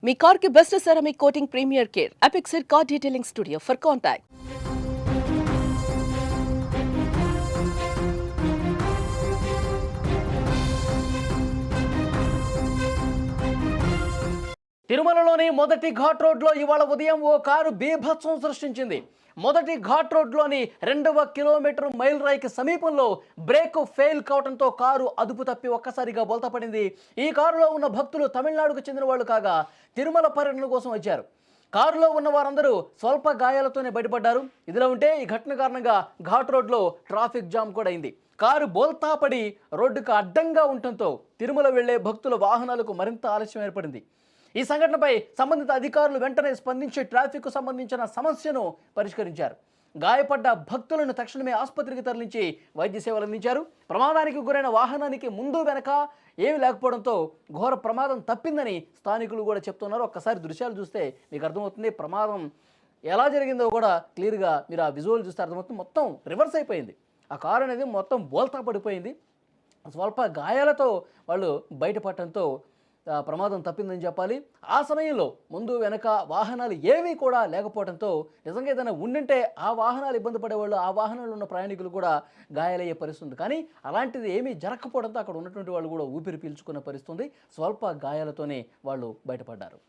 మీ car కి best ceramic coating premier care Apexer car detailing studio for contact. తిరుమలలోని మొదటి ఘాట్ రోడ్లో ఇవాళ ఉదయం ఓ కారు బీభత్సం సృష్టించింది. మొదటి ఘాట్ రోడ్లోని 2వ కిలోమీటర్ మైల్ రాయికి సమీపంలో బ్రేక్ ఫెయిల్ కావడంతో కారు అదుపు తప్పి ఒక్కసారిగా బోల్తాపడింది. ఈ కారులో ఉన్న భక్తులు తమిళనాడుకు చెందిన వాళ్ళు కాగా తిరుమల పర్యటన కోసం వచ్చారు. కారులో ఉన్న వారందరూ స్వల్ప గాయాలతోనే బయటపడ్డారు. ఇదిలా ఉంటే ఈ ఘటన కారణంగా ఘాట్ రోడ్లో ట్రాఫిక్ జామ్ కూడా అయింది. కారు బోల్తాపడి రోడ్డుకు అడ్డంగా ఉండటంతో తిరుమల వెళ్లే భక్తుల వాహనాలకు మరింత ఆలస్యం ఏర్పడింది. ఈ సంఘటనపై సంబంధిత అధికారులు వెంటనే స్పందించి ట్రాఫిక్కు సంబంధించిన సమస్యను పరిష్కరించారు. గాయపడ్డ భక్తులను తక్షణమే ఆసుపత్రికి తరలించి వైద్య సేవలు అందించారు. ప్రమాదానికి గురైన వాహనానికి ముందు వెనక ఏమీ లేకపోవడంతో ఘోర ప్రమాదం తప్పిందని స్థానికులు కూడా చెప్తున్నారు. ఒక్కసారి దృశ్యాలు చూస్తే మీకు అర్థమవుతుంది. ప్రమాదం ఎలా జరిగిందో కూడా క్లియర్గా మీరు ఆ విజువల్ చూస్తే అర్థమవుతుంది. మొత్తం రివర్స్ అయిపోయింది. ఆ కారు అనేది మొత్తం బోల్తా పడిపోయింది. స్వల్ప గాయాలతో వాళ్ళు బయటపడటంతో ప్రమాదం తప్పిందని చెప్పాలి. ఆ సమయంలో ముందు వెనక వాహనాలు ఏమీ కూడా లేకపోవడంతో నిజంగా ఏదైనా ఉండింటే ఆ వాహనాలు ఇబ్బంది పడేవాళ్ళు, ఆ వాహనాలు ఉన్న ప్రయాణికులు కూడా గాయాలయ్యే పరిస్థితుంది. కానీ అలాంటిది ఏమీ జరగకపోవడంతో అక్కడ ఉన్నటువంటి వాళ్ళు కూడా ఊపిరి పీల్చుకున్న పరిస్థితుంది. స్వల్ప గాయాలతోనే వాళ్ళు బయటపడ్డారు.